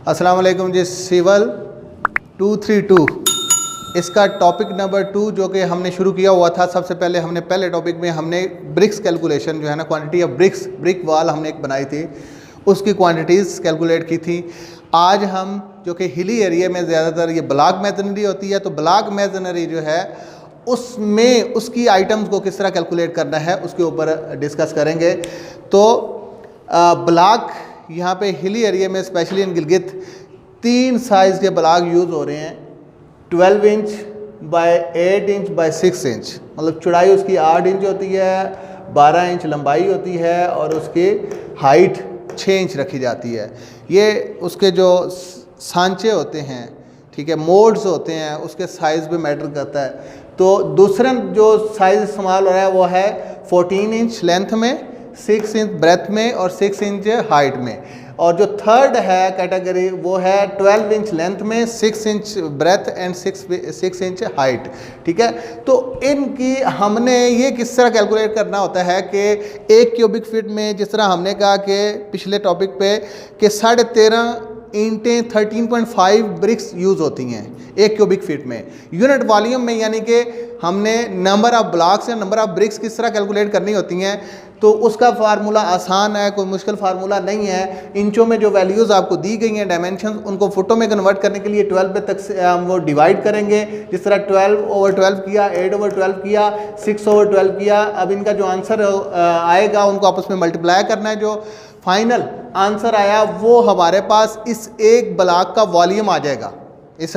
अस्सलाम वालेकुम जी। सिविल 232 इसका टॉपिक नंबर 2 जो कि हमने शुरू किया हुआ था। सबसे पहले हमने पहले टॉपिक में हमने ब्रिक्स कैलकुलेशन जो है ना, क्वांटिटी ऑफ ब्रिक्स, ब्रिक वाल हमने एक बनाई थी, उसकी क्वांटिटीज़ कैलकुलेट की थी। आज हम जो कि हिली एरिया में ज़्यादातर ये ब्लॉक मेसनरी होती है, तो ब्लॉक मेसनरी जो है उसमें उसकी आइटम्स को किस तरह कैलकुलेट करना है उसके ऊपर डिस्कस करेंगे। तो ब्लॉक यहाँ पे हिली एरिया में स्पेशली इन गिलगित 3 साइज़ के ब्लॉक यूज़ हो रहे हैं। 12 inch by 8 inch by 6 inch, मतलब चौड़ाई उसकी 8 इंच होती है, 12 इंच लंबाई होती है और उसकी हाइट 6 इंच रखी जाती है। ये उसके जो सांचे होते हैं, ठीक है, मोड्स होते हैं, उसके साइज़ पे मैटर करता है। तो दूसरा जो साइज़ इस्तेमाल हो रहा है वो है 14 इंच लेंथ में, 6 इंच ब्रेथ में और 6 इंच हाइट में। और जो थर्ड है कैटेगरी वो है 12 इंच लेंथ में, 6 inch breadth and 6 inch height, ठीक है। तो इनकी हमने ये किस तरह कैलकुलेट करना होता है कि 1 क्यूबिक फीट में, जिस तरह हमने कहा कि पिछले टॉपिक पे कि 13.5 ईंटें 13.5 ब्रिक्स यूज़ होती हैं 1 क्यूबिक फीट में। यूनिट वॉल्यूम में यानी कि हमने नंबर ऑफ ब्लॉक्स या नंबर ऑफ ब्रिक्स किस तरह कैलकुलेट करनी होती हैं, तो उसका फार्मूला आसान है, कोई मुश्किल फार्मूला नहीं है। इंचों में जो वैल्यूज़ आपको दी गई हैं डायमेंशन, उनको फुटों में कन्वर्ट करने के लिए 12 पे तक से हम वो डिवाइड करेंगे। जिस तरह 12/12 किया, 8/12 किया, 6/12 किया। अब इनका जो आंसर आएगा उनको आपस में मल्टीप्लाई करना है। जो फाइनल आंसर आया वो हमारे पास इस एक ब्लॉक का वॉल्यूम आ जाएगा, इस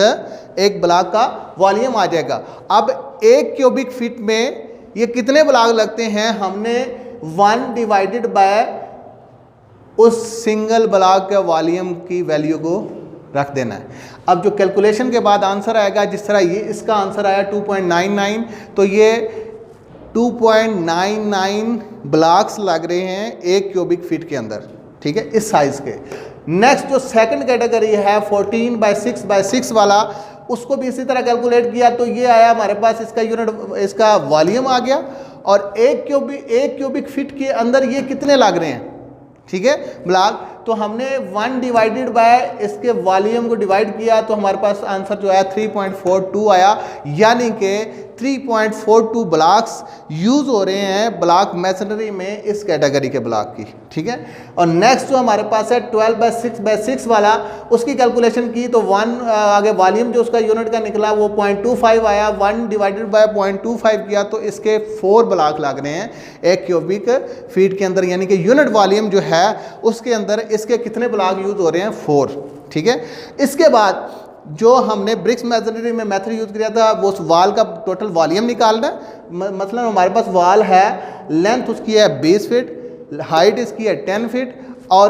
एक ब्लॉक का वॉल्यूम आ जाएगा। अब 1 क्यूबिक फीट में ये कितने ब्लॉक लगते हैं, हमने 1 डिवाइडेड बाय उस सिंगल ब्लॉक के वॉल्यूम की वैल्यू को रख देना है। अब जो कैलकुलेशन के बाद आंसर आएगा, जिस तरह ये इसका आंसर आया 2.99, तो ये 2.99 ब्लॉक्स लग रहे हैं 1 क्यूबिक फीट के अंदर, ठीक है, इस साइज़ के। नेक्स्ट जो सेकंड कैटेगरी है 14/6/6 वाला, उसको भी इसी तरह कैलकुलेट किया, तो ये आया हमारे पास इसका यूनिट, इसका वॉल्यूम आ गया। और 1 क्यूबिक फीट के अंदर ये कितने लग रहे हैं, ठीक है, ब्लॉक। तो हमने 1 डिवाइडेड बाय इसके वॉल्यूम को डिवाइड किया, तो हमारे पास आंसर जो आया 3.42 आया। यानी कि 3.42 ब्लॉक्स यूज़ हो रहे हैं ब्लॉक मैसनरी में इस कैटेगरी के ब्लॉक की, ठीक है। और नेक्स्ट जो हमारे पास है 12/6/6 वाला, उसकी कैलकुलेशन की तो 1 आगे वॉल्यूम जो उसका यूनिट का निकला वो 0.25 आया। 1 डिवाइडेड बाय 0.25 किया तो इसके 4 ब्लॉक लग रहे हैं 1 क्यूबिक फीट के अंदर। यानी कि यूनिट वॉल्यूम जो है उसके अंदर इसके कितने ब्लॉक यूज़ हो रहे हैं, 4, ठीक है। इसके बाद जो हमने ब्रिक्स मेसनरी में मेथड यूज़ किया था वो उस वाल का टोटल वॉल्यूम निकालना। मतलब हमारे पास वाल है, लेंथ उसकी है 20 फीट, हाइट इसकी है 10 फीट और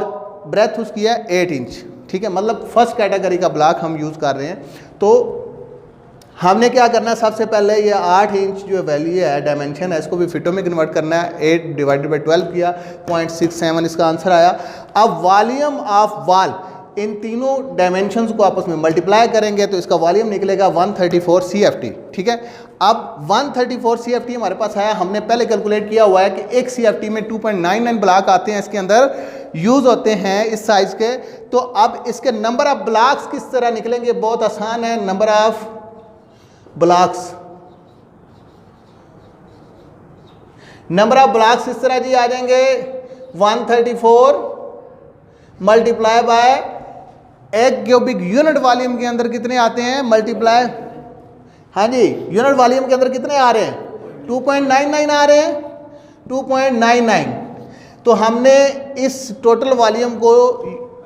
ब्रेथ उसकी है 8 इंच, ठीक है। मतलब फर्स्ट कैटेगरी का ब्लॉक हम यूज़ कर रहे हैं। तो हमने क्या करना है, सबसे पहले ये 8 इंच जो वैल्यू है, डायमेंशन है, इसको भी फिटों में कन्वर्ट करना है। 8 डिवाइडेड बाई 12 किया, 0.67 इसका आंसर आया। अब वॉल्यूम ऑफ वाल, इन तीनों डायमेंशंस को आपस में मल्टीप्लाई करेंगे तो इसका वॉल्यूम निकलेगा 134 CFT, ठीक है। अब 134 CFT हमारे पास आया। हमने पहले कैलकुलेट किया हुआ है कि एक CFT में 2.99 ब्लॉक आते हैं, इसके अंदर यूज़ होते हैं इस साइज़ के। तो अब इसके नंबर ऑफ ब्लॉक्स किस तरह निकलेंगे, बहुत आसान है। Number of blocks, number of blocks इस तरह जी आ जाएंगे 134 multiply by 1 cubic unit volume के अंदर कितने आते हैं, मल्टीप्लाई, हाँ जी, यूनिट वॉल्यूम के अंदर कितने आ रहे हैं, 2.99 आ रहे हैं, 2.99। तो हमने इस टोटल वॉल्यूम को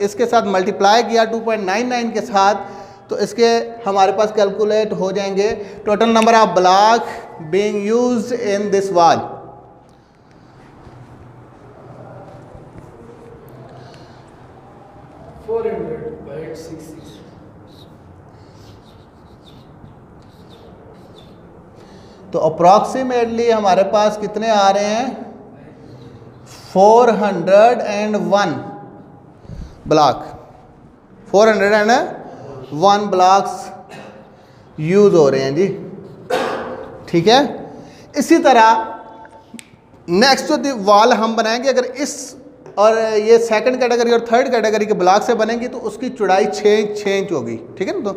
इसके साथ मल्टीप्लाई किया 2.99 के साथ, तो इसके हमारे पास कैलकुलेट हो जाएंगे total number of block being used in this wall. तो अप्रॉक्सीमेटली हमारे पास कितने आ रहे हैं, 401 ब्लॉक, 401 ब्लॉक्स यूज हो रहे हैं जी, ठीक है। इसी तरह नेक्स्ट जो वॉल हम बनाएंगे, अगर इस और ये सेकंड कैटेगरी और थर्ड कैटेगरी के ब्लॉक से बनेंगी तो उसकी चौड़ाई 6 इंच होगी, ठीक है ना। तो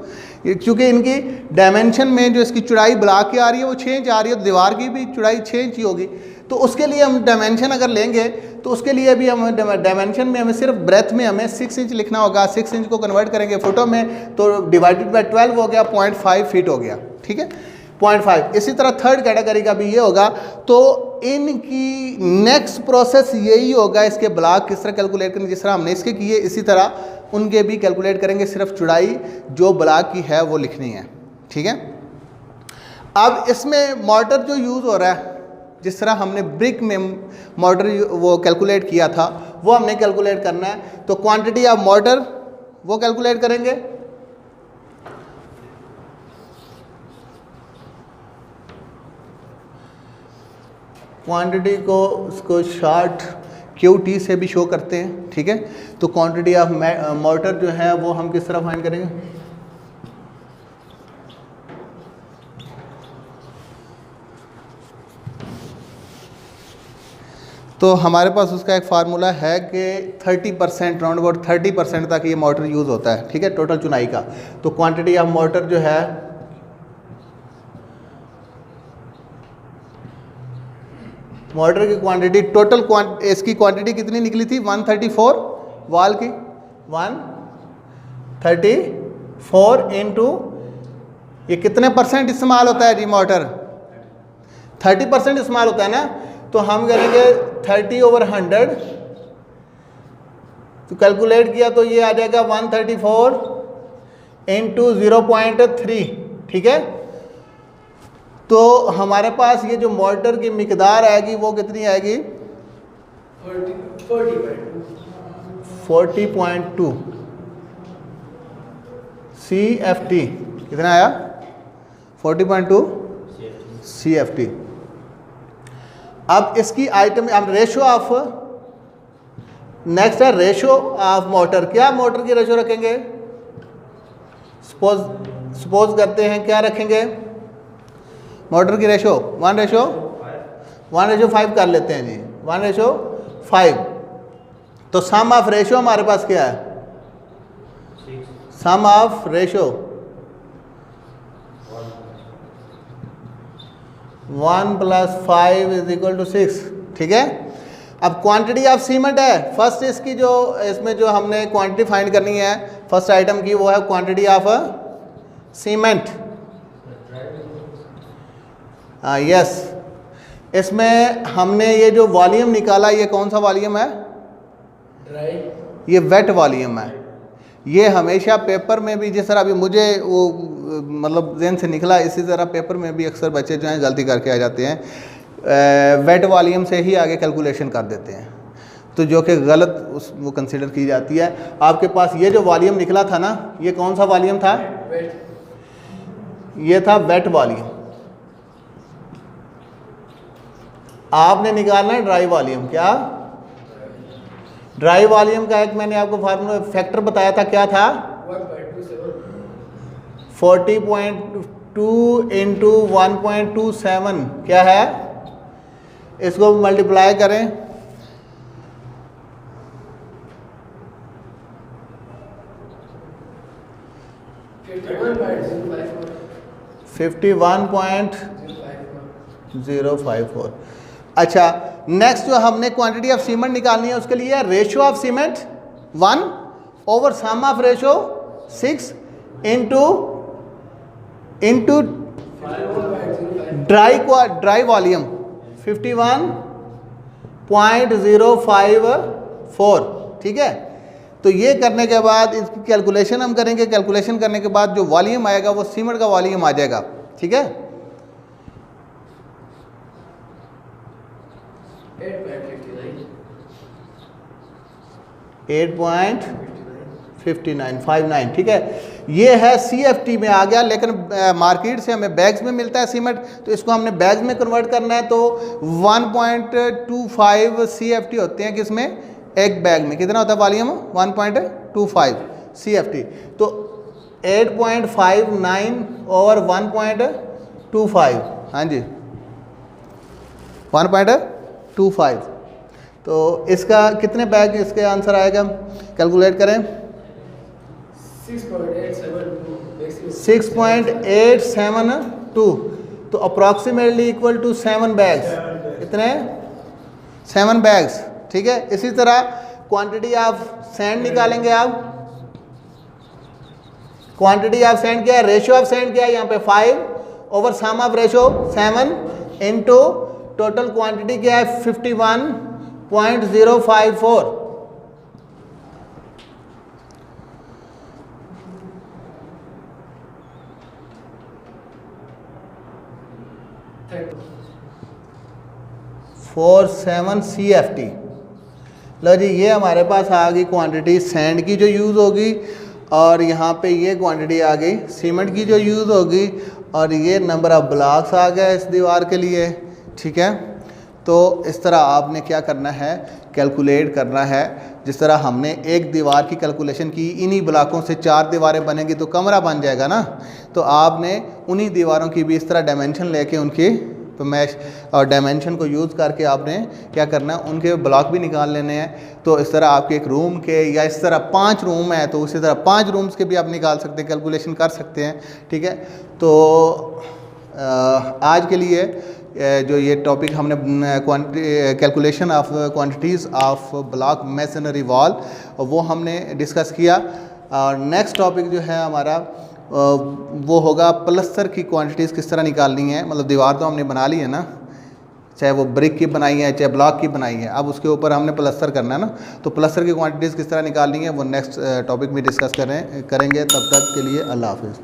क्योंकि इनकी डायमेंशन में जो इसकी चौड़ाई ब्लॉक की आ रही है वो 6 इंच आ रही है, तो दीवार की भी चौड़ाई 6 इंच ही होगी। तो उसके लिए हम डायमेंशन अगर लेंगे तो उसके लिए भी हम डायमेंशन में हमें सिर्फ ब्रेथ में हमें 6 इंच लिखना होगा। 6 इंच को कन्वर्ट करेंगे फुटों में तो डिवाइडेड बाय 12 हो गया, 0.5 फीट हो गया, ठीक है, 0.5। इसी तरह थर्ड कैटेगरी का भी ये होगा। तो इनकी नेक्स्ट प्रोसेस यही होगा, इसके ब्लॉक किस तरह कैलकुलेट करेंगे, जिस तरह हमने इसके किए इसी तरह उनके भी कैलकुलेट करेंगे, सिर्फ चौड़ाई जो ब्लॉक की है वो लिखनी है, ठीक है। अब इसमें मोटर जो यूज़ हो रहा है, जिस तरह हमने ब्रिक में मोटर वो कैलकुलेट किया था वो हमने कैलकुलेट करना है। तो क्वांटिटी ऑफ मोटर वो कैलकुलेट करेंगे। क्वांटिटी को उसको शॉर्ट QT से भी शो करते हैं, ठीक है। तो क्वांटिटी ऑफ मोटर जो है वो हम किस तरह फाइंड करेंगे, तो हमारे पास उसका एक फार्मूला है कि 30% राउंड अबाउट 30% तक ये मोटर यूज़ होता है, ठीक है, टोटल चुनाई का। तो क्वांटिटी ऑफ मोटर जो है मोटर की क्वांटिटी टोटल इसकी क्वांटिटी कितनी निकली थी 134 वाल की 134 इंटू ये कितने परसेंट इस्तेमाल होता है जी मोटर 30% इस्तेमाल होता है ना। तो हम करेंगे 30/100 तो कैलकुलेट किया तो ये आ जाएगा 134 इंटू 0.3, ठीक है। तो हमारे पास ये जो मोटर की मिकदार आएगी वो कितनी आएगी 40.2 CFT। कितना आया 40.2 CFT। अब इसकी आइटम अब रेशो ऑफ नेक्स्ट है रेशो ऑफ मोटर। क्या मोटर की रेशो रखेंगे, सपोज करते हैं क्या रखेंगे मोटर की रेशो 1:5 कर लेते हैं जी 1:5। तो सम ऑफ रेशो हमारे पास क्या है, सम ऑफ रेशो 1 + 5 = 6, ठीक है। अब क्वांटिटी ऑफ सीमेंट है फर्स्ट, इसकी जो इसमें जो हमने क्वांटिटी फाइंड करनी है फर्स्ट आइटम की वो है क्वांटिटी ऑफ सीमेंट। यस, इसमें हमने ये जो वॉल्यूम निकाला ये कौन सा वॉल्यूम है, ये वेट वॉल्यूम है। ये हमेशा पेपर में भी जिस तरह अभी मुझे वो मतलब ज़हन से निकला इसी तरह पेपर में भी अक्सर बच्चे जो हैं गलती करके आ जाते हैं, वेट वॉल्यूम से ही आगे कैलकुलेशन कर देते हैं, तो जो कि गलत वो कंसिडर की जाती है। आपके पास ये जो वॉल्यूम निकला था ना ये कौन सा वॉल्यूम था, ये था वेट वॉल्यूम। आपने निकालना है ड्राई वॉल्यूम। क्या ड्राई वॉल्यूम का एक मैंने आपको फार्मूला फैक्टर बताया था, क्या था 40.2 इंटू 1.27 क्या है, इसको मल्टीप्लाई करें 51.054। अच्छा, नेक्स्ट जो हमने क्वांटिटी ऑफ सीमेंट निकालनी है उसके लिए ratio of cement 1 sum of ratio 6 into dry volume 51.054, ठीक है। तो ये करने के बाद इसकी कैलकुलेशन हम करेंगे, कैलकुलेशन करने के बाद जो वॉल्यूम आएगा वो सीमेंट का वॉल्यूम आ जाएगा, ठीक है। 8.59, ठीक है। ये है CFT में आ गया, लेकिन मार्केट से हमें बैग्स में मिलता है सीमेंट, तो इसको हमने बैग्स में कन्वर्ट करना है। तो 1.25 CFT होते हैं किसमें, एक बैग में। कितना होता है वॉल्यूम 1.25 CFT। तो 8.59/1.25, हाँ जी 1.25। तो इसका कितने बैग इसके आंसर आएगा, कैलकुलेट करें। 6.872 तो अप्रॉक्सीमेटली इक्वल टू 7 बैग्स। कितने? 7 बैग्स। ठीक है। इसी तरह क्वांटिटी ऑफ सैंड निकालेंगे आप। क्वांटिटी ऑफ सैंड क्या है, रेशियो ऑफ सैंड क्या है यहाँ पे 5 over sum of ratio 7 into total quantity क्या है 51.054। Four 7 CFT। लो जी, ये हमारे पास आ गई क्वांटिटी सैंड की जो यूज़ होगी, और यहाँ पे ये क्वांटिटी आ गई सीमेंट की जो यूज़ होगी, और ये नंबर ऑफ ब्लॉक्स आ गया इस दीवार के लिए। ठीक है। तो इस तरह आपने क्या करना है, कैलकुलेट करना है। जिस तरह हमने एक दीवार की कैलकुलेशन की, इन्हीं ब्लॉकों से 4 दीवारें बनेंगी तो कमरा बन जाएगा ना। तो आपने उन्हीं दीवारों की भी इस तरह डायमेंशन लेके उनकी मैश और डायमेंशन को यूज़ करके आपने क्या करना है, उनके ब्लॉक भी निकाल लेने हैं। तो इस तरह आपके एक रूम के, या इस तरह 5 रूम है तो उसी तरह 5 रूम्स के भी आप निकाल सकते हैं, कैलकुलेशन कर सकते हैं। ठीक है। तो आज के लिए जो ये टॉपिक हमने calculation of quantities of block masonry wall वो हमने डिस्कस किया। और नेक्स्ट टॉपिक जो है हमारा वो होगा प्लस्तर की क्वांटिटीज़ किस तरह निकालनी है। मतलब दीवार तो हमने बना ली है ना, चाहे वो ब्रिक की बनाई है चाहे ब्लॉक की बनाई है, अब उसके ऊपर हमने प्लस्तर करना है ना। तो प्लस्तर की क्वांटिटीज़ किस तरह निकालनी है वो नेक्स्ट टॉपिक में डिस्कस करेंगे। तब तक के लिए अल्लाह हाफ़िज़।